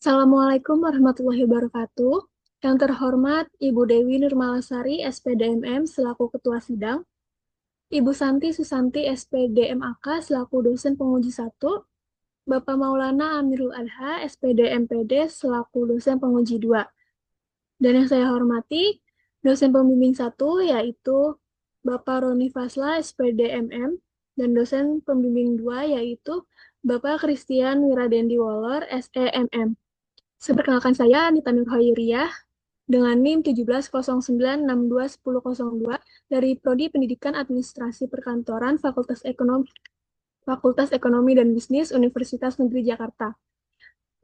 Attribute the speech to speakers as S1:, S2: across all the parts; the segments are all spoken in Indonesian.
S1: Assalamualaikum warahmatullahi wabarakatuh. Yang terhormat Ibu Dewi Nurmalasari, SPDMM, selaku Ketua Sidang, Ibu Santi Susanti, SPDMAK, selaku Dosen Penguji 1, Bapak Maulana Amirul Adha, SPDMPD, selaku Dosen Penguji 2. Dan yang saya hormati, Dosen Pembimbing 1, yaitu Bapak Roni Fasla, SPDMM, dan Dosen Pembimbing 2, yaitu Bapak Christian Wiradendi Waller, SEMM. Perkenalkan saya Anita Nurhoyriah dengan NIM 1709621002 dari Prodi Pendidikan Administrasi Perkantoran Fakultas Ekonomi dan Bisnis Universitas Negeri Jakarta.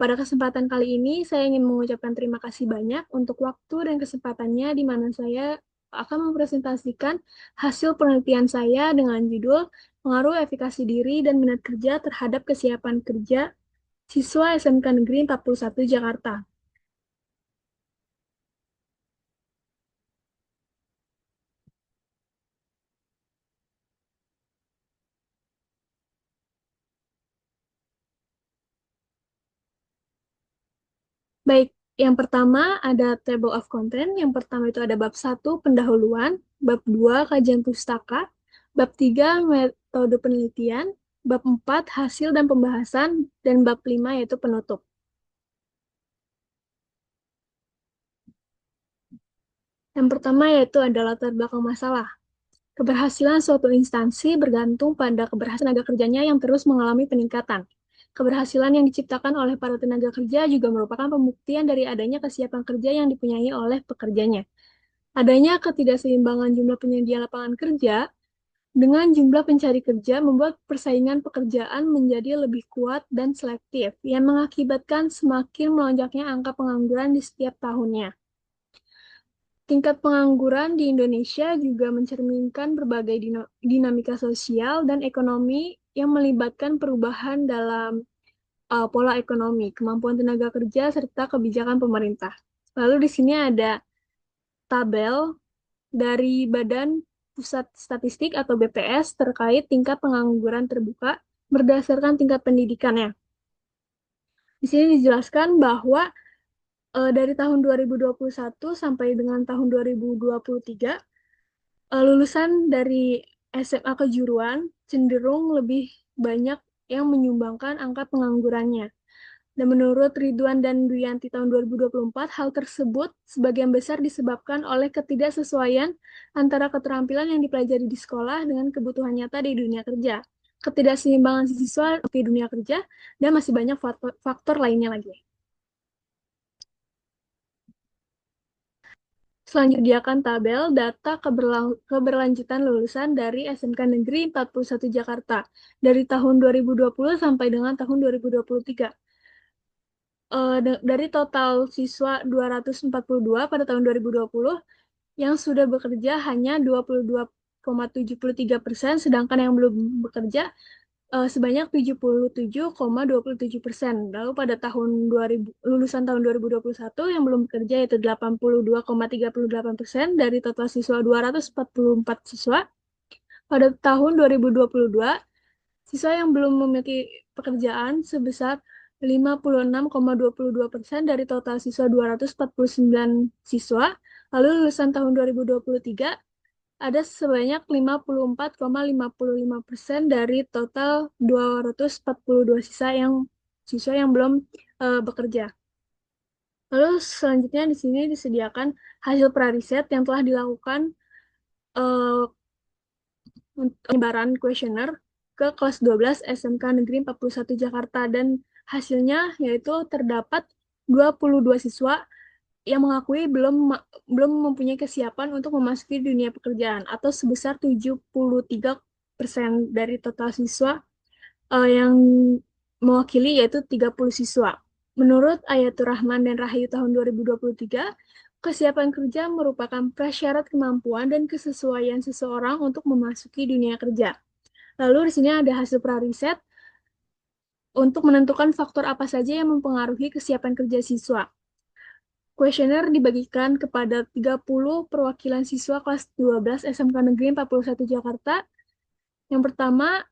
S1: Pada kesempatan kali ini, saya ingin mengucapkan terima kasih banyak untuk waktu dan kesempatannya di mana saya akan mempresentasikan hasil penelitian saya dengan judul Pengaruh Efikasi Diri dan Minat Kerja terhadap Kesiapan Kerja Siswa SMK Negeri 41 Jakarta. Baik, yang pertama ada table of content. Yang pertama itu ada bab 1 pendahuluan, bab 2 kajian pustaka, bab 3 metode penelitian, bab 4 hasil dan pembahasan, dan bab 5 yaitu penutup. Yang pertama yaitu ada latar belakang masalah. Keberhasilan suatu instansi bergantung pada keberhasilan tenaga kerjanya yang terus mengalami peningkatan. Keberhasilan yang diciptakan oleh para tenaga kerja juga merupakan pembuktian dari adanya kesiapan kerja yang dipunyai oleh pekerjanya. Adanya ketidakseimbangan jumlah penyedia lapangan kerja dengan jumlah pencari kerja membuat persaingan pekerjaan menjadi lebih kuat dan selektif, yang mengakibatkan semakin melonjaknya angka pengangguran di setiap tahunnya. Tingkat pengangguran di Indonesia juga mencerminkan berbagai dinamika sosial dan ekonomi yang melibatkan perubahan dalam pola ekonomi, kemampuan tenaga kerja, serta kebijakan pemerintah. Lalu di sini ada tabel dari Badan Pusat Statistik atau BPS terkait tingkat pengangguran terbuka berdasarkan tingkat pendidikannya. Di sini dijelaskan bahwa dari tahun 2021 sampai dengan tahun 2023, lulusan dari SMA kejuruan cenderung lebih banyak yang menyumbangkan angka penganggurannya. Dan menurut Ridwan dan Duyanti tahun 2024, hal tersebut sebagian besar disebabkan oleh ketidaksesuaian antara keterampilan yang dipelajari di sekolah dengan kebutuhan nyata di dunia kerja, ketidakseimbangan siswa di dunia kerja, dan masih banyak faktor lainnya lagi. Selanjutnya disediakan tabel data keberlanjutan lulusan dari SMK Negeri 41 Jakarta dari tahun 2020 sampai dengan tahun 2023. Dari total siswa 242 pada tahun 2020, yang sudah bekerja hanya 22,73%, sedangkan yang belum bekerja sebanyak 77,27%. Lalu pada lulusan tahun 2021 yang belum bekerja yaitu 82,38% dari total siswa 244 siswa. Pada tahun 2022, siswa yang belum memiliki pekerjaan sebesar 56,22% dari total siswa 249 siswa. Lalu lulusan tahun 2023 ada sebanyak 54,55% dari total 242 siswa yang belum bekerja. Lalu selanjutnya di sini disediakan hasil prariset yang telah dilakukan uh, untuk penyebaran kuesioner ke kelas 12 SMK Negeri 41 Jakarta, dan hasilnya yaitu terdapat 22 siswa yang mengakui belum mempunyai kesiapan untuk memasuki dunia pekerjaan atau sebesar 73% dari total siswa yang mewakili yaitu 30 siswa. Menurut Ayatur Rahman dan Rahayu tahun 2023, kesiapan kerja merupakan prasyarat kemampuan dan kesesuaian seseorang untuk memasuki dunia kerja. Lalu di sini ada hasil prariset untuk menentukan faktor apa saja yang mempengaruhi kesiapan kerja siswa. Kuesioner dibagikan kepada 30 perwakilan siswa kelas 12 SMK Negeri 41 Jakarta. Yang pertama,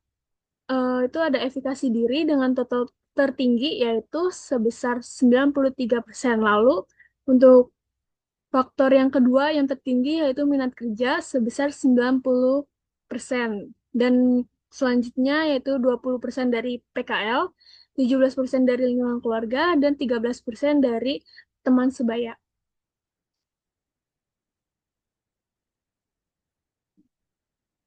S1: itu ada efikasi diri dengan total tertinggi yaitu sebesar 93%. Lalu untuk faktor yang kedua yang tertinggi yaitu minat kerja sebesar 90%. Dan selanjutnya yaitu 20% dari PKL, 17% dari lingkungan keluarga, dan 13% dari teman sebaya.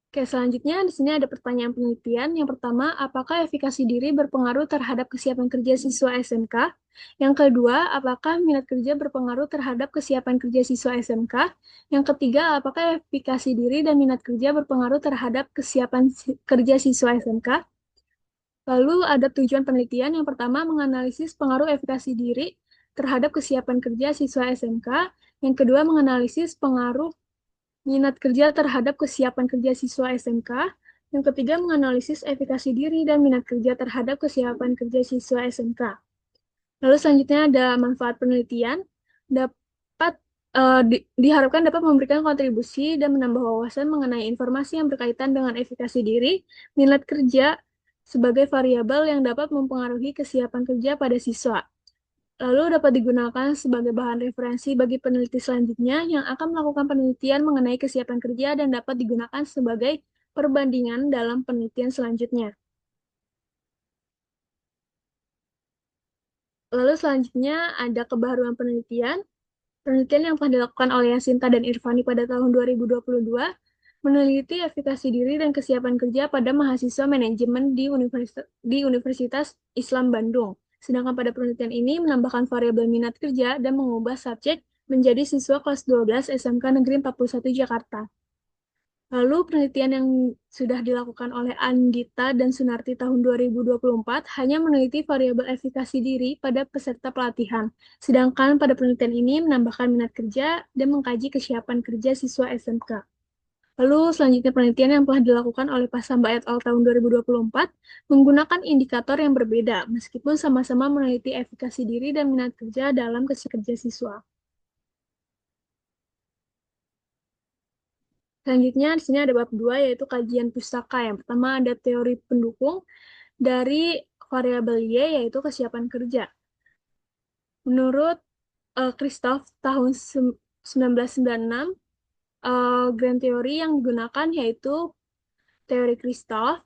S1: Oke, selanjutnya di sini ada pertanyaan penelitian. Yang pertama, apakah efikasi diri berpengaruh terhadap kesiapan kerja siswa SMK? Yang kedua, apakah minat kerja berpengaruh terhadap kesiapan kerja siswa SMK? Yang ketiga, apakah efikasi diri dan minat kerja berpengaruh terhadap kesiapan kerja siswa SMK? Lalu ada tujuan penelitian. Yang pertama, menganalisis pengaruh efikasi diri terhadap kesiapan kerja siswa SMK. Yang kedua, menganalisis pengaruh minat kerja terhadap kesiapan kerja siswa SMK. Yang ketiga, menganalisis efikasi diri dan minat kerja terhadap kesiapan kerja siswa SMK. Lalu selanjutnya ada manfaat penelitian, dapat diharapkan dapat memberikan kontribusi dan menambah wawasan mengenai informasi yang berkaitan dengan efikasi diri, minat kerja sebagai variabel yang dapat mempengaruhi kesiapan kerja pada siswa. Lalu dapat digunakan sebagai bahan referensi bagi peneliti selanjutnya yang akan melakukan penelitian mengenai kesiapan kerja dan dapat digunakan sebagai perbandingan dalam penelitian selanjutnya. Lalu selanjutnya ada kebaruan penelitian. Penelitian yang telah dilakukan oleh Yasinta dan Irfani pada tahun 2022 meneliti efikasi diri dan kesiapan kerja pada mahasiswa manajemen di Universitas Islam Bandung. Sedangkan pada penelitian ini menambahkan variabel minat kerja dan mengubah subjek menjadi siswa kelas 12 SMK Negeri 41 Jakarta. Lalu penelitian yang sudah dilakukan oleh Andita dan Sunarti tahun 2024 hanya meneliti variabel efikasi diri pada peserta pelatihan. Sedangkan pada penelitian ini menambahkan minat kerja dan mengkaji kesiapan kerja siswa SMK. Lalu selanjutnya penelitian yang telah dilakukan oleh Pasamba et al. Tahun 2024 menggunakan indikator yang berbeda meskipun sama-sama meneliti efikasi diri dan minat kerja dalam kerja siswa. Selanjutnya di sini ada bab 2 yaitu kajian pustaka. Yang pertama ada teori pendukung dari variabel Y yaitu kesiapan kerja. Menurut Christoph tahun 1996, grand teori yang digunakan yaitu teori Christoph,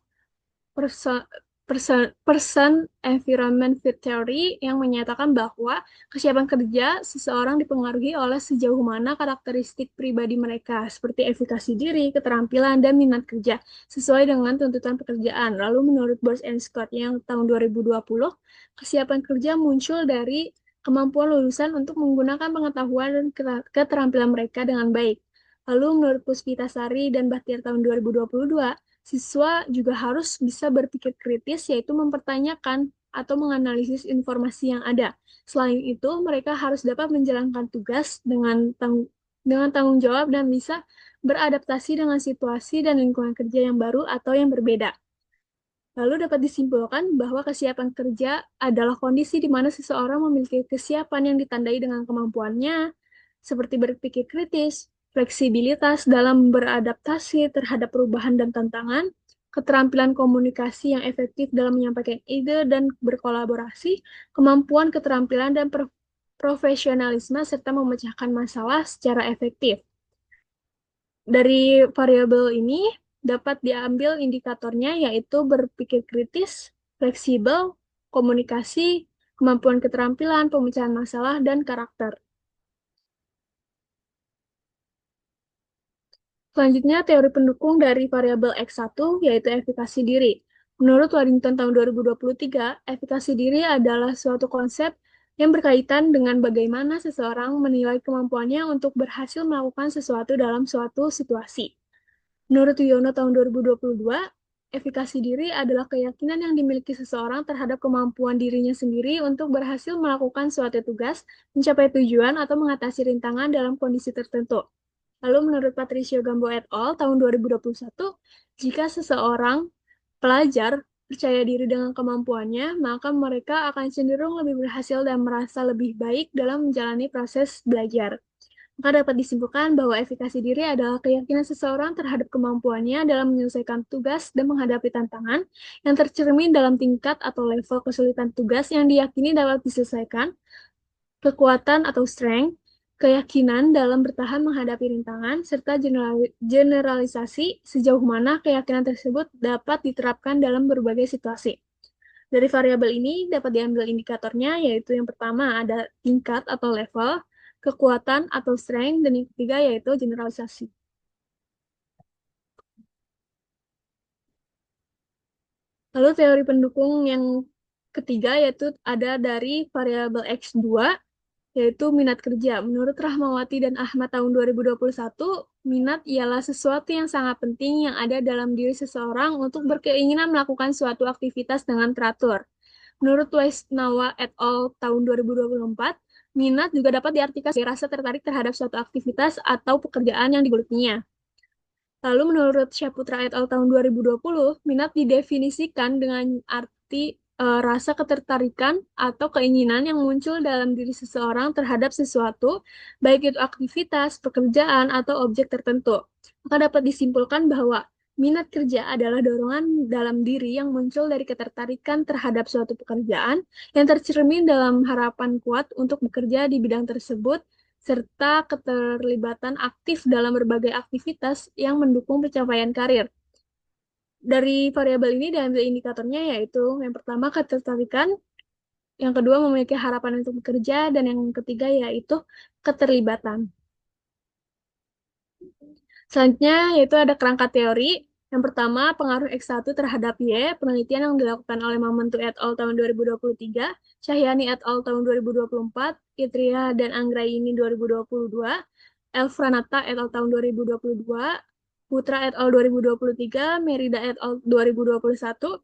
S1: person environment fit theory yang menyatakan bahwa kesiapan kerja seseorang dipengaruhi oleh sejauh mana karakteristik pribadi mereka seperti efikasi diri, keterampilan, dan minat kerja sesuai dengan tuntutan pekerjaan. Lalu menurut Bors and Scott yang tahun 2020, kesiapan kerja muncul dari kemampuan lulusan untuk menggunakan pengetahuan dan keterampilan mereka dengan baik. Lalu menurut Puspitasari dan Bahtiar tahun 2022, siswa juga harus bisa berpikir kritis, yaitu mempertanyakan atau menganalisis informasi yang ada. Selain itu, mereka harus dapat menjalankan tugas dengan tanggung jawab dan bisa beradaptasi dengan situasi dan lingkungan kerja yang baru atau yang berbeda. Lalu dapat disimpulkan bahwa kesiapan kerja adalah kondisi di mana seseorang memiliki kesiapan yang ditandai dengan kemampuannya, seperti berpikir kritis, fleksibilitas dalam beradaptasi terhadap perubahan dan tantangan, keterampilan komunikasi yang efektif dalam menyampaikan ide dan berkolaborasi, kemampuan keterampilan dan profesionalisme, serta memecahkan masalah secara efektif. Dari variabel ini dapat diambil indikatornya yaitu berpikir kritis, fleksibel, komunikasi, kemampuan keterampilan, pemecahan masalah, dan karakter. Selanjutnya, teori pendukung dari variabel X1 yaitu efikasi diri. Menurut Waddington tahun 2023, efikasi diri adalah suatu konsep yang berkaitan dengan bagaimana seseorang menilai kemampuannya untuk berhasil melakukan sesuatu dalam suatu situasi. Menurut Wiono tahun 2022, efikasi diri adalah keyakinan yang dimiliki seseorang terhadap kemampuan dirinya sendiri untuk berhasil melakukan suatu tugas, mencapai tujuan, atau mengatasi rintangan dalam kondisi tertentu. Lalu menurut Patricio Gambo et al. Tahun 2021, jika seseorang pelajar percaya diri dengan kemampuannya, maka mereka akan cenderung lebih berhasil dan merasa lebih baik dalam menjalani proses belajar. Maka dapat disimpulkan bahwa efikasi diri adalah keyakinan seseorang terhadap kemampuannya dalam menyelesaikan tugas dan menghadapi tantangan yang tercermin dalam tingkat atau level kesulitan tugas yang diyakini dapat diselesaikan, kekuatan atau strength, keyakinan dalam bertahan menghadapi rintangan, serta generalisasi sejauh mana keyakinan tersebut dapat diterapkan dalam berbagai situasi. Dari variabel ini dapat diambil indikatornya, yaitu yang pertama ada tingkat atau level, kekuatan atau strength, dan yang ketiga yaitu generalisasi. Lalu teori pendukung yang ketiga yaitu ada dari variabel X2, yaitu minat kerja. Menurut Rahmawati dan Ahmad tahun 2021, minat ialah sesuatu yang sangat penting yang ada dalam diri seseorang untuk berkeinginan melakukan suatu aktivitas dengan teratur. Menurut Waisnawa et al. Tahun 2024, minat juga dapat diartikan sebagai rasa tertarik terhadap suatu aktivitas atau pekerjaan yang digelutinya. Lalu menurut Syaputra et al. Tahun 2020, minat didefinisikan dengan arti rasa ketertarikan atau keinginan yang muncul dalam diri seseorang terhadap sesuatu, baik itu aktivitas, pekerjaan, atau objek tertentu. Maka dapat disimpulkan bahwa minat kerja adalah dorongan dalam diri yang muncul dari ketertarikan terhadap suatu pekerjaan yang tercermin dalam harapan kuat untuk bekerja di bidang tersebut serta keterlibatan aktif dalam berbagai aktivitas yang mendukung pencapaian karir. Dari variabel ini diambil indikatornya yaitu yang pertama ketertarikan, yang kedua memiliki harapan untuk bekerja, dan yang ketiga yaitu keterlibatan. Selanjutnya yaitu ada kerangka teori. Yang pertama, pengaruh X1 terhadap Y, penelitian yang dilakukan oleh Mamantu et al. Tahun 2023, Cahyani et al. Tahun 2024, Itria dan Anggraini 2022, Elfranata et al. Tahun 2022, Putra et al. 2023, Merida et al. 2021,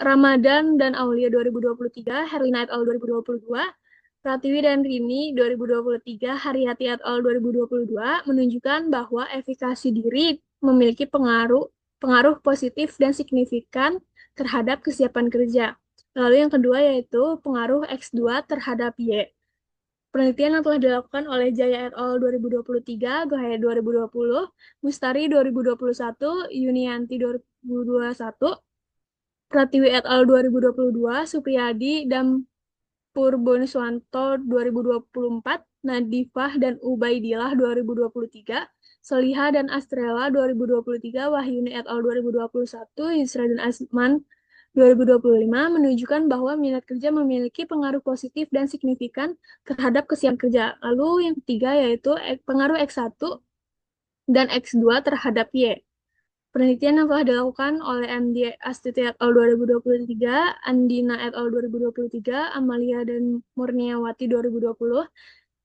S1: Ramadan dan Aulia 2023, Herlina et al. 2022, Pratiwi dan Rini 2023, Haryati et al. 2022 menunjukkan bahwa efikasi diri memiliki pengaruh positif dan signifikan terhadap kesiapan kerja. Lalu yang kedua yaitu pengaruh X2 terhadap Y. Penelitian yang telah dilakukan oleh Jaya et al. 2023, Gohaya 2020, Mustari 2021, Yunianti 2021, Pratiwi et al. 2022, Supriyadi dan Purboniswanto 2024, Nadifah dan Ubaidillah 2023, Soliha dan Astrela 2023, Wahyuni et al. 2021, Yusra dan Asman 2025 menunjukkan bahwa minat kerja memiliki pengaruh positif dan signifikan terhadap kesiapan kerja. Lalu yang ketiga yaitu pengaruh X1 dan X2 terhadap Y. Penelitian yang telah dilakukan oleh MD Astuti et al. 2023, Andina et al. 2023, Amalia dan Murniawati 2020,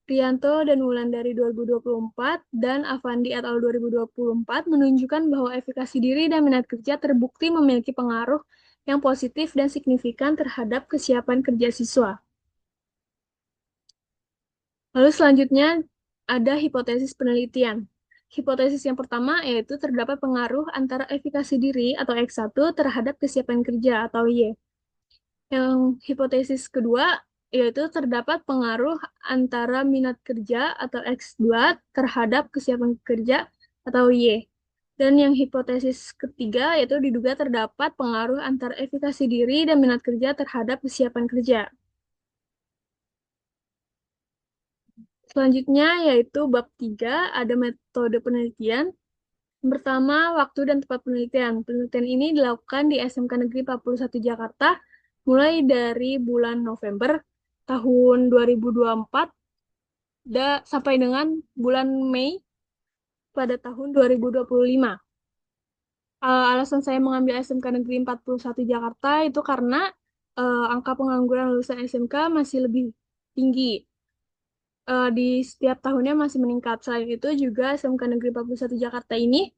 S1: Rianto dan Wulandari 2024, dan Avandi et al. 2024 menunjukkan bahwa efikasi diri dan minat kerja terbukti memiliki pengaruh yang positif dan signifikan terhadap kesiapan kerja siswa. Lalu selanjutnya ada hipotesis penelitian. Hipotesis yang pertama yaitu terdapat pengaruh antara efikasi diri atau X1 terhadap kesiapan kerja atau Y. Yang hipotesis kedua yaitu terdapat pengaruh antara minat kerja atau X2 terhadap kesiapan kerja atau Y. Dan yang hipotesis ketiga yaitu diduga terdapat pengaruh antara efikasi diri dan minat kerja terhadap kesiapan kerja. Selanjutnya yaitu bab 3 ada metode penelitian. Yang pertama, waktu dan tempat penelitian. Penelitian ini dilakukan di SMK Negeri 41 Jakarta mulai dari bulan November tahun 2024 sampai dengan bulan Mei pada tahun 2025. Alasan saya mengambil SMK Negeri 41 Jakarta itu karena angka pengangguran lulusan SMK masih lebih tinggi. Di setiap tahunnya masih meningkat. Selain itu juga SMK Negeri 41 Jakarta ini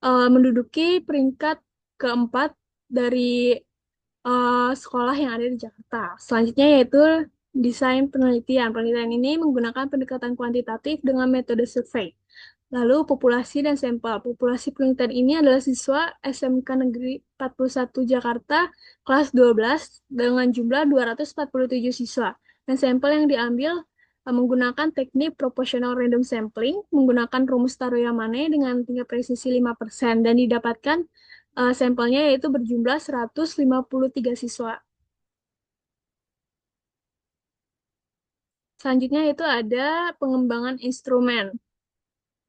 S1: menduduki peringkat keempat dari sekolah yang ada di Jakarta. Selanjutnya yaitu desain penelitian. Penelitian ini menggunakan pendekatan kuantitatif dengan metode survei. Lalu populasi dan sampel. Populasi penelitian ini adalah siswa SMK Negeri 41 Jakarta kelas 12 dengan jumlah 247 siswa. Dan sampel yang diambil menggunakan teknik proportional random sampling, menggunakan rumus Taru-Yamane dengan tingkat presisi 5%, dan didapatkan sampelnya yaitu berjumlah 153 siswa. Selanjutnya itu ada pengembangan instrumen.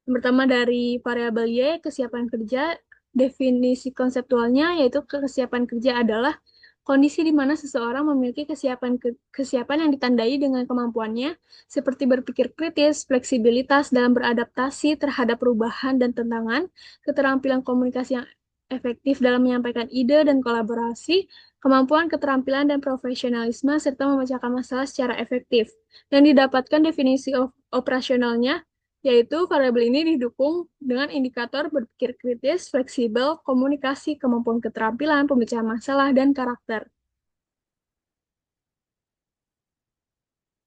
S1: Yang pertama dari variabel Y, kesiapan kerja. Definisi konseptualnya yaitu kesiapan kerja adalah kondisi di mana seseorang memiliki kesiapan yang ditandai dengan kemampuannya seperti berpikir kritis, fleksibilitas dalam beradaptasi terhadap perubahan dan tantangan, keterampilan komunikasi yang efektif dalam menyampaikan ide dan kolaborasi, kemampuan keterampilan dan profesionalisme, serta memecahkan masalah secara efektif. Dan didapatkan definisi operasionalnya, yaitu variabel ini didukung dengan indikator berpikir kritis, fleksibel, komunikasi, kemampuan keterampilan, pemecahan masalah, dan karakter.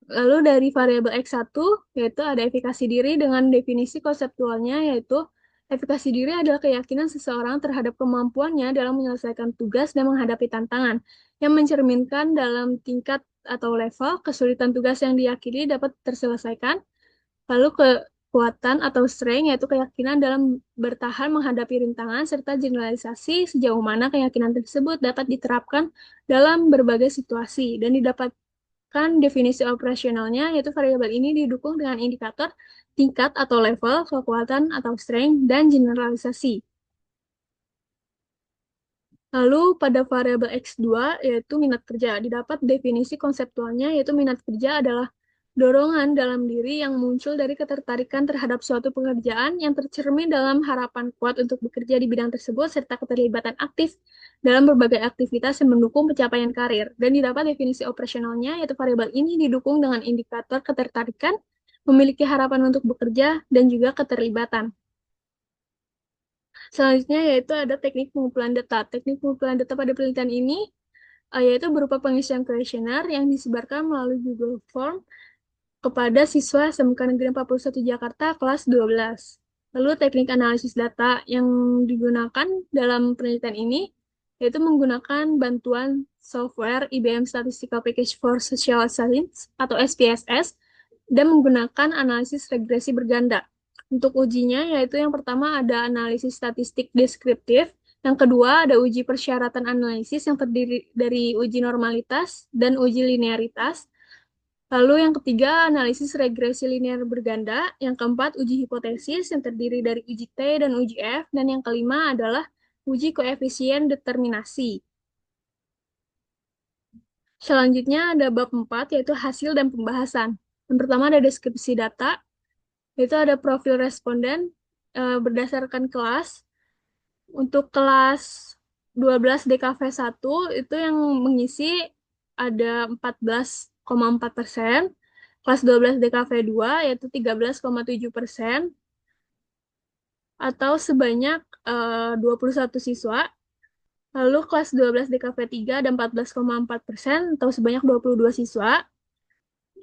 S1: Lalu dari variabel X1, yaitu ada efikasi diri dengan definisi konseptualnya, yaitu efikasi diri adalah keyakinan seseorang terhadap kemampuannya dalam menyelesaikan tugas dan menghadapi tantangan, yang mencerminkan dalam tingkat atau level kesulitan tugas yang diyakini dapat terselesaikan. Lalu kekuatan atau strength, yaitu keyakinan dalam bertahan menghadapi rintangan, serta generalisasi sejauh mana keyakinan tersebut dapat diterapkan dalam berbagai situasi. Dan didapatkan definisi operasionalnya, yaitu variabel ini didukung dengan indikator tingkat atau level, kekuatan atau strength, dan generalisasi. Lalu pada variabel X2 yaitu minat kerja, didapat definisi konseptualnya yaitu minat kerja adalah dorongan dalam diri yang muncul dari ketertarikan terhadap suatu pekerjaan yang tercermin dalam harapan kuat untuk bekerja di bidang tersebut serta keterlibatan aktif dalam berbagai aktivitas yang mendukung pencapaian karir. Dan didapat definisi operasionalnya yaitu variabel ini didukung dengan indikator ketertarikan, memiliki harapan untuk bekerja, dan juga keterlibatan. Selanjutnya yaitu ada teknik pengumpulan data. Teknik pengumpulan data pada penelitian ini yaitu berupa pengisian kuesioner yang disebarkan melalui Google Form kepada siswa SMK Negeri 41 Jakarta kelas 12. Lalu teknik analisis data yang digunakan dalam penelitian ini yaitu menggunakan bantuan software IBM Statistical Package for Social Science atau SPSS dan menggunakan analisis regresi berganda. Untuk ujinya yaitu yang pertama ada analisis statistik deskriptif, yang kedua ada uji persyaratan analisis yang terdiri dari uji normalitas dan uji linearitas. Lalu yang ketiga analisis regresi linear berganda, yang keempat uji hipotesis yang terdiri dari uji T dan uji F, dan yang kelima adalah uji koefisien determinasi. Selanjutnya ada bab 4 yaitu hasil dan pembahasan. Yang pertama ada deskripsi data, itu ada profil responden berdasarkan kelas. Untuk kelas 12 DKV 1 itu yang mengisi ada 14,4%, kelas 12 DKV 2 yaitu 13,7%, atau sebanyak 21 siswa. Lalu kelas 12 DKV 3 ada 14,4% atau sebanyak 22 siswa.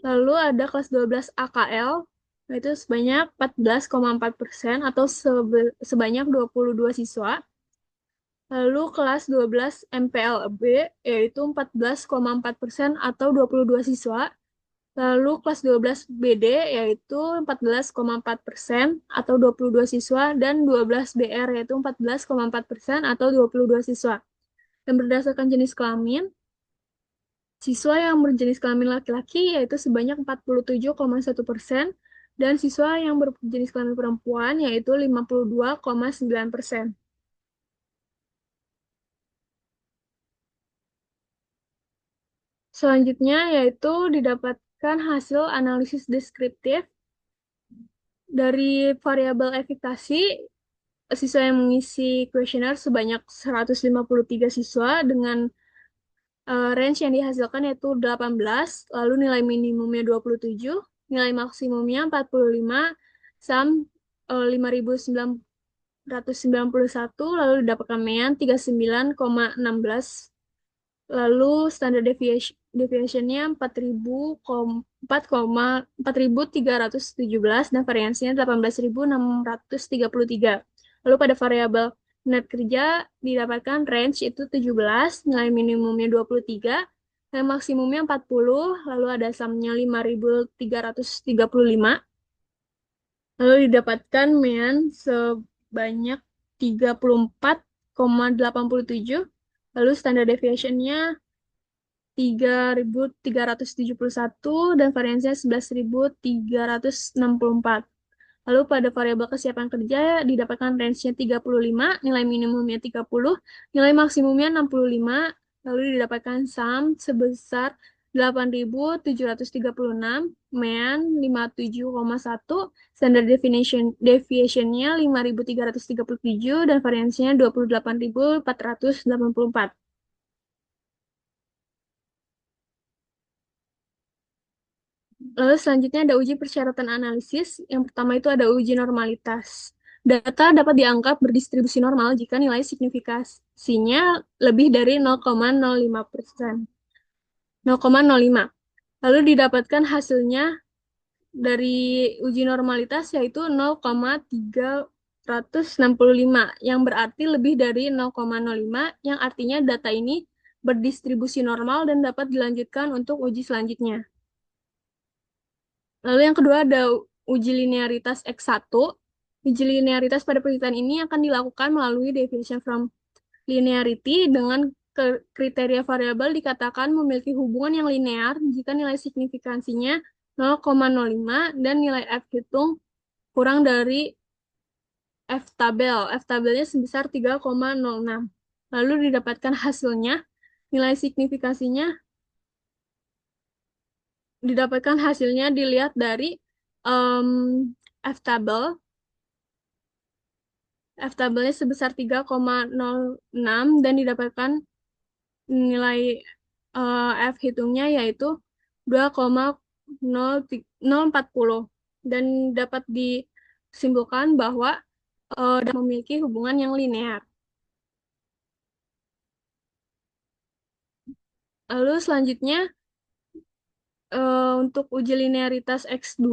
S1: Lalu ada kelas 12 AKL, itu sebanyak 14,4% atau sebanyak 22 siswa. Lalu kelas 12 MPLB, yaitu 14,4% atau 22 siswa. Lalu kelas 12 BD, yaitu 14,4% atau 22 siswa. Dan 12 BR, yaitu 14,4% atau 22 siswa. Dan berdasarkan jenis kelamin, siswa yang berjenis kelamin laki-laki yaitu sebanyak 47,1%, dan siswa yang berjenis kelamin perempuan yaitu 52,9%. Selanjutnya yaitu didapatkan hasil analisis deskriptif dari variabel efikasi. Siswa yang mengisi kuesioner sebanyak 153 siswa dengan range yang dihasilkan yaitu 18, lalu nilai minimumnya 27, nilai maksimumnya 45, SAM 5.991, lalu didapatkan MEAN 39,16, lalu standar deviation-nya 4.317 dan variansinya 18.633. Lalu pada variabel net kerja didapatkan range itu 17, nilai minimumnya 23, Nilai maksimumnya 40, lalu ada sumnya 5.335, lalu didapatkan mean sebanyak 34,87, lalu standar deviation-nya 3.371 dan variansinya 11.364. Lalu pada variabel kesiapan kerja didapatkan range-nya 35, nilai minimumnya 30, nilai maksimumnya 65, lalu didapatkan sum sebesar 8.736, mean 57,1, standard deviation-nya 5.337 dan variansinya 28.484. Lalu selanjutnya ada uji persyaratan analisis. Yang pertama itu ada uji normalitas. Data dapat dianggap berdistribusi normal jika nilai signifikasinya lebih dari 0,05%. 0,05. Lalu didapatkan hasilnya dari uji normalitas yaitu 0,365 yang berarti lebih dari 0,05 yang artinya data ini berdistribusi normal dan dapat dilanjutkan untuk uji selanjutnya. Lalu yang kedua ada uji linearitas X1. Uji linearitas pada penelitian ini akan dilakukan melalui deviation from linearity dengan kriteria variabel dikatakan memiliki hubungan yang linear jika nilai signifikansinya 0,05 dan nilai F hitung kurang dari F tabel. F tabelnya sebesar 3,06. Lalu didapatkan hasilnya, nilai signifikasinya dilihat dari um, F tabel. F tabelnya sebesar 3,06 dan didapatkan nilai F hitungnya yaitu 2,040 dan dapat disimpulkan bahwa memiliki hubungan yang linear. Lalu selanjutnya untuk uji linearitas X2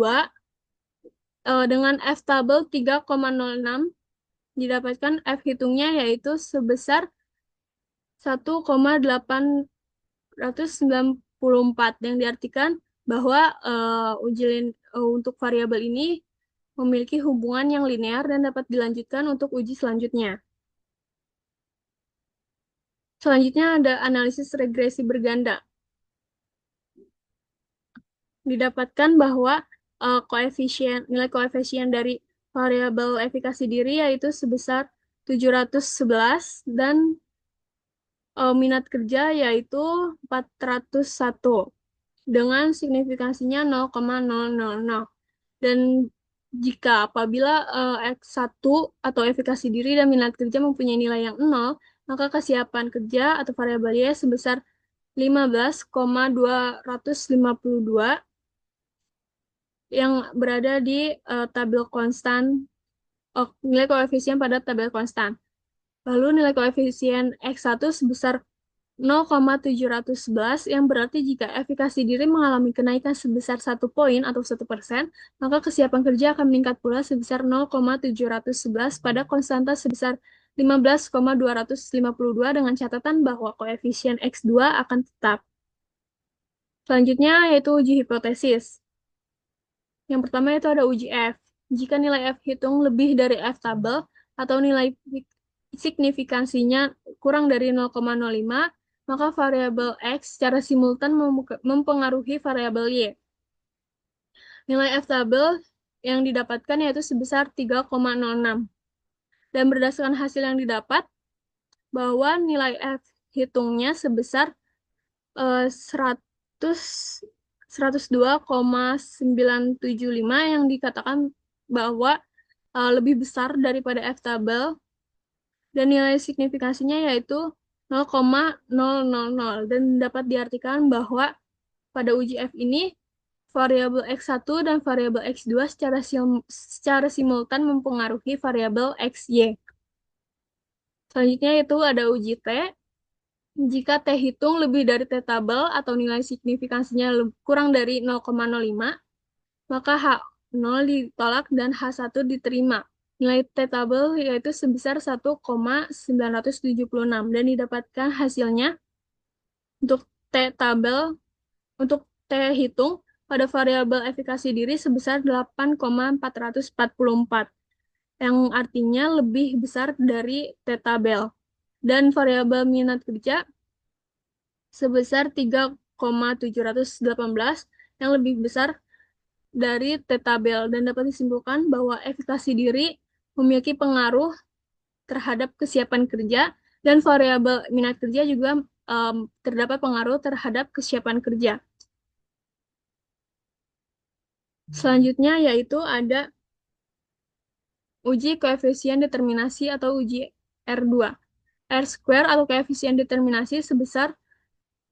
S1: dengan F tabel 3,06 didapatkan F hitungnya yaitu sebesar 1,894 yang diartikan bahwa untuk variabel ini memiliki hubungan yang linear dan dapat dilanjutkan untuk uji selanjutnya. Selanjutnya ada analisis regresi berganda. Didapatkan bahwa nilai koefisien dari variabel efikasi diri yaitu sebesar 711 dan minat kerja yaitu 401 dengan signifikansinya 0,000. Dan jika apabila X1 atau efikasi diri dan minat kerja mempunyai nilai yang 0, maka kesiapan kerja atau variabel Y sebesar 15,252 yang berada di tabel konstan, nilai koefisien pada tabel konstan. Lalu nilai koefisien X1 sebesar 0,711 yang berarti jika efikasi diri mengalami kenaikan sebesar 1 poin atau 1%, maka kesiapan kerja akan meningkat pula sebesar 0,711 pada konstanta sebesar 15,252 dengan catatan bahwa koefisien X2 akan tetap. Selanjutnya yaitu uji hipotesis. Yang pertama itu ada uji F. Jika nilai F hitung lebih dari F tabel atau nilai signifikansinya kurang dari 0,05, maka variabel X secara simultan mempengaruhi variabel Y. Nilai F tabel yang didapatkan yaitu sebesar 3,06. Dan berdasarkan hasil yang didapat, bahwa nilai F hitungnya sebesar 102,975 yang dikatakan bahwa lebih besar daripada F tabel dan nilai signifikansinya yaitu 0,000 dan dapat diartikan bahwa pada uji F ini variabel X1 dan variabel X2 secara simultan mempengaruhi variabel XY. Selanjutnya itu ada uji T. Jika T hitung lebih dari T tabel atau nilai signifikansinya kurang dari 0,05, maka H0 ditolak dan H1 diterima. Nilai T tabel yaitu sebesar 1,976 dan didapatkan hasilnya untuk T tabel untuk T hitung pada variabel efikasi diri sebesar 8,444, yang artinya lebih besar dari T tabel. Dan variabel minat kerja sebesar 3,718 yang lebih besar dari T tabel, dan dapat disimpulkan bahwa efikasi diri memiliki pengaruh terhadap kesiapan kerja, dan variabel minat kerja juga terdapat pengaruh terhadap kesiapan kerja. Selanjutnya yaitu ada uji koefisien determinasi atau uji R2. R square atau koefisien determinasi sebesar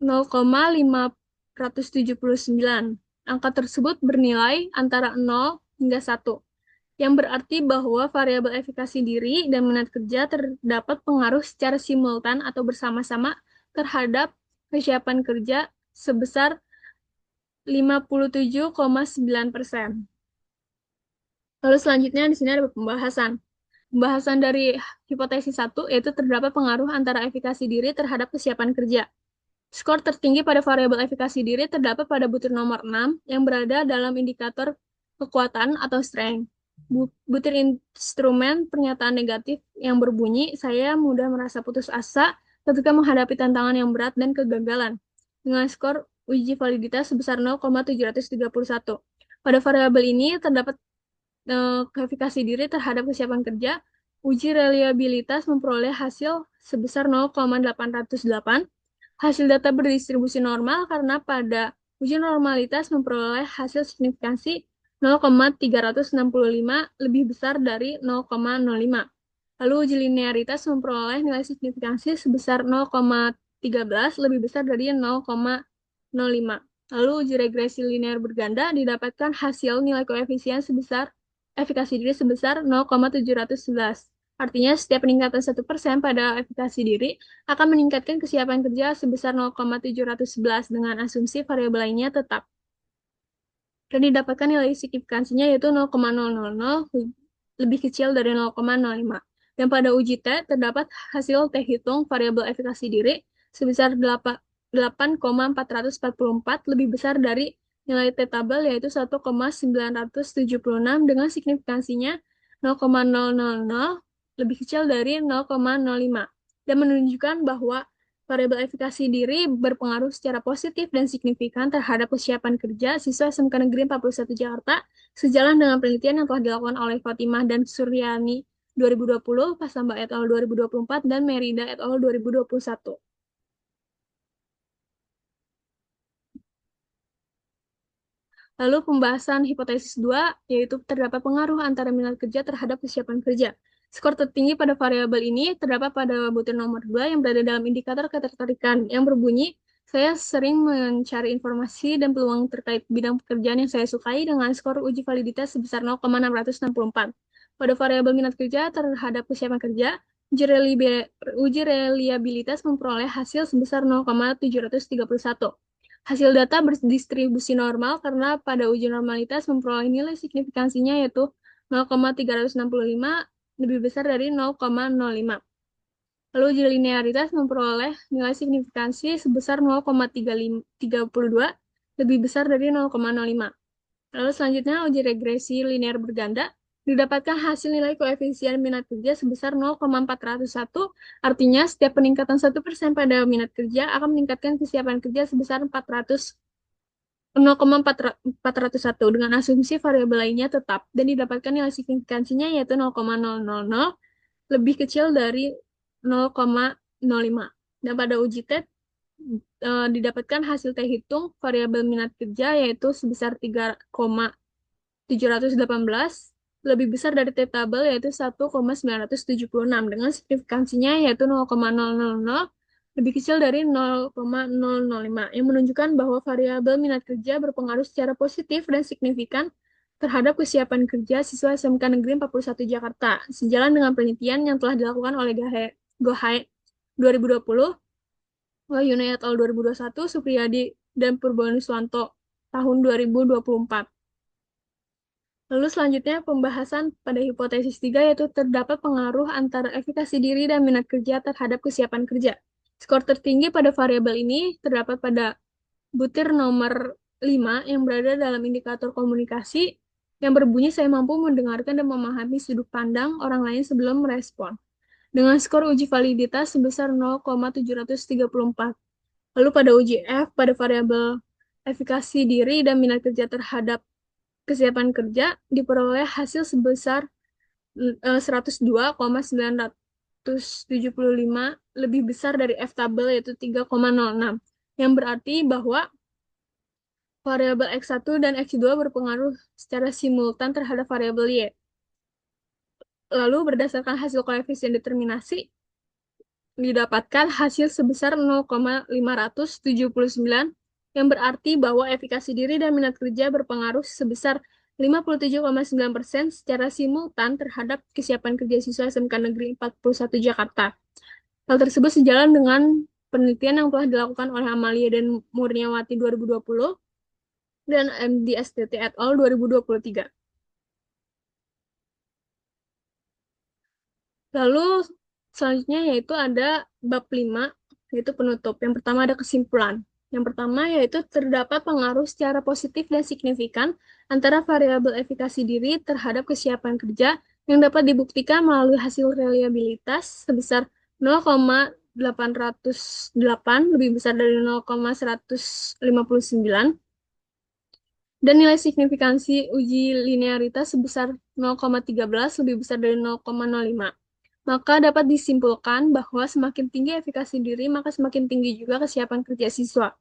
S1: 0,579. Angka tersebut bernilai antara 0 hingga 1, yang berarti bahwa variabel efikasi diri dan minat kerja terdapat pengaruh secara simultan atau bersama-sama terhadap kesiapan kerja sebesar 57,9%. Lalu selanjutnya di sini ada pembahasan. Pembahasan dari hipotesis 1 yaitu terdapat pengaruh antara efikasi diri terhadap kesiapan kerja. Skor tertinggi pada variabel efikasi diri terdapat pada butir nomor 6 yang berada dalam indikator kekuatan atau strength. Butir instrumen pernyataan negatif yang berbunyi, saya mudah merasa putus asa ketika menghadapi tantangan yang berat dan kegagalan, dengan skor uji validitas sebesar 0,731. Pada variabel ini terdapat efikasi diri terhadap kesiapan kerja. Uji reliabilitas memperoleh hasil sebesar 0,808. Hasil data berdistribusi normal karena pada uji normalitas memperoleh hasil signifikansi 0,365 lebih besar dari 0,05. Lalu uji linearitas memperoleh nilai signifikansi sebesar 0,13 lebih besar dari 0,05. Lalu uji regresi linear berganda didapatkan hasil nilai koefisien sebesar efikasi diri sebesar 0,711. Artinya setiap peningkatan 1% pada efikasi diri akan meningkatkan kesiapan kerja sebesar 0,711 dengan asumsi variabel lainnya tetap. Dan didapatkan nilai signifikansinya yaitu 0,000 lebih kecil dari 0,05. Dan pada uji T terdapat hasil T hitung variabel efikasi diri sebesar 8,444 lebih besar dari nilai T tabel yaitu 1,976 dengan signifikansinya 0,000 lebih kecil dari 0,05 dan menunjukkan bahwa variabel efikasi diri berpengaruh secara positif dan signifikan terhadap kesiapan kerja siswa SMK Negeri 41 Jakarta sejalan dengan penelitian yang telah dilakukan oleh Fatimah dan Suryani 2020, Pasamba et al. 2024, dan Merida et al. 2021. Lalu pembahasan hipotesis 2, yaitu terdapat pengaruh antara minat kerja terhadap kesiapan kerja. Skor tertinggi pada variabel ini terdapat pada butir nomor 2 yang berada dalam indikator ketertarikan yang berbunyi, saya sering mencari informasi dan peluang terkait bidang pekerjaan yang saya sukai dengan skor uji validitas sebesar 0,664. Pada variabel minat kerja terhadap kesiapan kerja, uji reliabilitas memperoleh hasil sebesar 0,731. Hasil data berdistribusi normal karena pada uji normalitas memperoleh nilai signifikansinya yaitu 0,365 lebih besar dari 0,05. Lalu uji linearitas memperoleh nilai signifikansi sebesar 0,332 lebih besar dari 0,05. Lalu selanjutnya uji regresi linear berganda didapatkan hasil nilai koefisien minat kerja sebesar 0,401, artinya setiap peningkatan 1% pada minat kerja akan meningkatkan kesiapan kerja sebesar 0,401 dengan asumsi variabel lainnya tetap dan didapatkan nilai signifikansinya yaitu 0,000 lebih kecil dari 0,05. Dan pada uji T didapatkan hasil T hitung variabel minat kerja yaitu sebesar 3,718 lebih besar dari T tabel yaitu 1,976 dengan signifikansinya yaitu 0,000 lebih kecil dari 0,005 yang menunjukkan bahwa variabel minat kerja berpengaruh secara positif dan signifikan terhadap kesiapan kerja siswa SMK Negeri 41 Jakarta sejalan dengan penelitian yang telah dilakukan oleh Gohae 2020, Wahyuni et al. 2021, Supriyadi dan Purbanuswanto tahun 2024. Lalu selanjutnya pembahasan pada hipotesis 3 yaitu terdapat pengaruh antara efikasi diri dan minat kerja terhadap kesiapan kerja. Skor tertinggi pada variabel ini terdapat pada butir nomor 5 yang berada dalam indikator komunikasi yang berbunyi saya mampu mendengarkan dan memahami sudut pandang orang lain sebelum merespon. Dengan skor uji validitas sebesar 0,734. Lalu pada uji F, pada variabel efikasi diri dan minat kerja terhadap kesiapan kerja diperoleh hasil sebesar 102,975 lebih besar dari F tabel yaitu 3,06 yang berarti bahwa variabel X1 dan X2 berpengaruh secara simultan terhadap variabel Y. Lalu berdasarkan hasil koefisien determinasi didapatkan hasil sebesar 0,579 yang berarti bahwa efikasi diri dan minat kerja berpengaruh sebesar 57,9% secara simultan terhadap kesiapan kerja siswa SMK Negeri 41 Jakarta. Hal tersebut sejalan dengan penelitian yang telah dilakukan oleh Amalia dan Murniawati 2020 dan MD STT et al. 2023. Lalu selanjutnya yaitu ada bab 5, yaitu penutup. Yang pertama ada kesimpulan. Yang pertama yaitu terdapat pengaruh secara positif dan signifikan antara variabel efikasi diri terhadap kesiapan kerja yang dapat dibuktikan melalui hasil reliabilitas sebesar 0,808 lebih besar dari 0,159 dan nilai signifikansi uji linearitas sebesar 0,13 lebih besar dari 0,05. Maka dapat disimpulkan bahwa semakin tinggi efikasi diri, maka semakin tinggi juga kesiapan kerja siswa.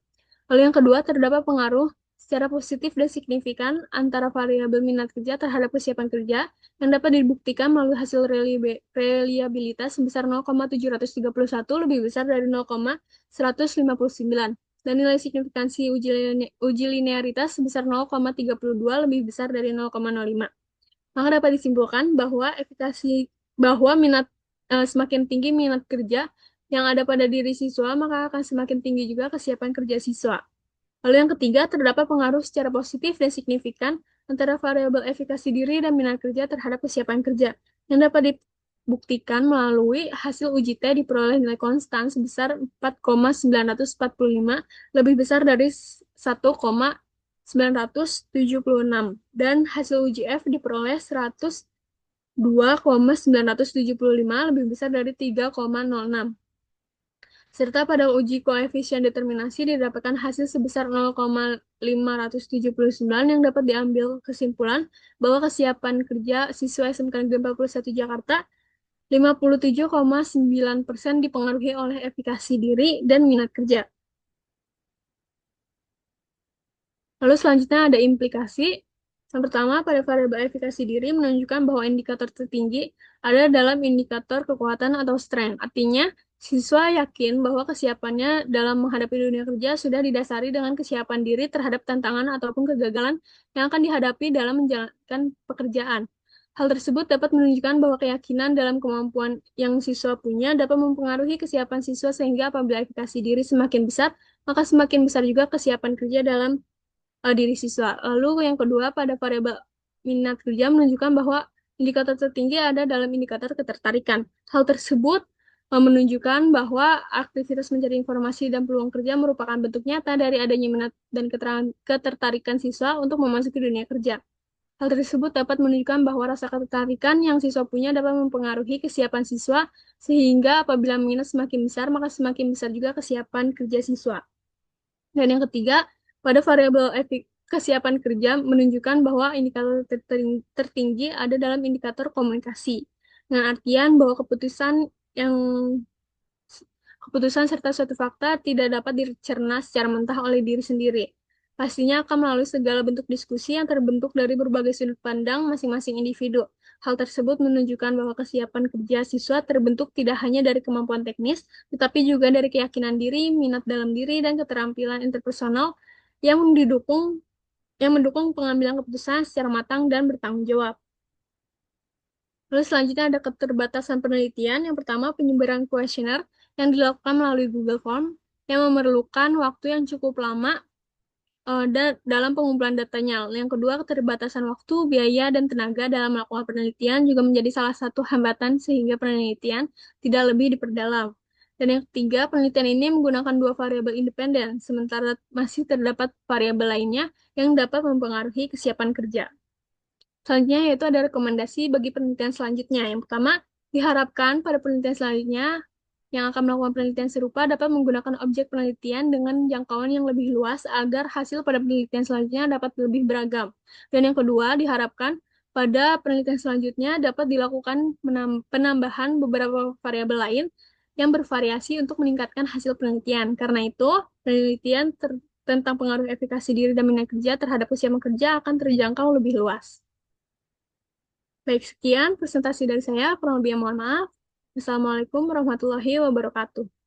S1: Lalu yang kedua, terdapat pengaruh secara positif dan signifikan antara variabel minat kerja terhadap kesiapan kerja yang dapat dibuktikan melalui hasil reliabilitas sebesar 0,731 lebih besar dari 0,159 dan nilai signifikansi uji linearitas sebesar 0,32 lebih besar dari 0,05. Maka dapat disimpulkan bahwa semakin tinggi minat kerja yang ada pada diri siswa, maka akan semakin tinggi juga kesiapan kerja siswa. Lalu yang ketiga, terdapat pengaruh secara positif dan signifikan antara variabel efikasi diri dan minat kerja terhadap kesiapan kerja, yang dapat dibuktikan melalui hasil uji T diperoleh nilai konstan sebesar 4,945 lebih besar dari 1,976 dan hasil uji F diperoleh 2,975 lebih besar dari 3,06. Serta pada uji koefisien determinasi didapatkan hasil sebesar 0,579 yang dapat diambil kesimpulan bahwa kesiapan kerja siswa SMK Negeri 41 Jakarta 57,9% dipengaruhi oleh efikasi diri dan minat kerja. Lalu selanjutnya ada implikasi. Yang pertama, pada variabel efikasi diri menunjukkan bahwa indikator tertinggi ada dalam indikator kekuatan atau strength. Artinya, siswa yakin bahwa kesiapannya dalam menghadapi dunia kerja sudah didasari dengan kesiapan diri terhadap tantangan ataupun kegagalan yang akan dihadapi dalam menjalankan pekerjaan. Hal tersebut dapat menunjukkan bahwa keyakinan dalam kemampuan yang siswa punya dapat mempengaruhi kesiapan siswa sehingga apabila efikasi diri semakin besar, maka semakin besar juga kesiapan kerja dalam diri siswa. Lalu yang kedua, pada variabel minat kerja menunjukkan bahwa indikator tertinggi ada dalam indikator ketertarikan. Hal tersebut menunjukkan bahwa aktivitas mencari informasi dan peluang kerja merupakan bentuk nyata dari adanya minat dan ketertarikan siswa untuk memasuki dunia kerja. Hal tersebut dapat menunjukkan bahwa rasa ketertarikan yang siswa punya dapat mempengaruhi kesiapan siswa, sehingga apabila minat semakin besar, maka semakin besar juga kesiapan kerja siswa. Dan yang ketiga, pada variabel kesiapan kerja menunjukkan bahwa indikator tertinggi ada dalam indikator komunikasi. Dengan artian bahwa keputusan serta suatu fakta tidak dapat dicerna secara mentah oleh diri sendiri. Pastinya akan melalui segala bentuk diskusi yang terbentuk dari berbagai sudut pandang masing-masing individu. Hal tersebut menunjukkan bahwa kesiapan kerja siswa terbentuk tidak hanya dari kemampuan teknis, tetapi juga dari keyakinan diri, minat dalam diri, dan keterampilan interpersonal yang mendukung pengambilan keputusan secara matang dan bertanggung jawab. Lalu selanjutnya ada keterbatasan penelitian. Yang pertama, penyebaran kuesioner yang dilakukan melalui Google Form yang memerlukan waktu yang cukup lama dalam pengumpulan datanya. Yang kedua, keterbatasan waktu, biaya, dan tenaga dalam melakukan penelitian juga menjadi salah satu hambatan sehingga penelitian tidak lebih diperdalam. Dan yang ketiga, penelitian ini menggunakan dua variabel independen, sementara masih terdapat variabel lainnya yang dapat mempengaruhi kesiapan kerja. Selanjutnya yaitu ada rekomendasi bagi penelitian selanjutnya. Yang pertama, diharapkan pada penelitian selanjutnya yang akan melakukan penelitian serupa dapat menggunakan objek penelitian dengan jangkauan yang lebih luas agar hasil pada penelitian selanjutnya dapat lebih beragam. Dan yang kedua, diharapkan pada penelitian selanjutnya dapat dilakukan penambahan beberapa variabel lain yang bervariasi untuk meningkatkan hasil penelitian. Karena itu, penelitian tentang pengaruh efikasi diri dan minat kerja terhadap usia bekerja akan terjangkau lebih luas. Baik, sekian presentasi dari saya. Kurang lebih mohon maaf. Assalamualaikum warahmatullahi wabarakatuh.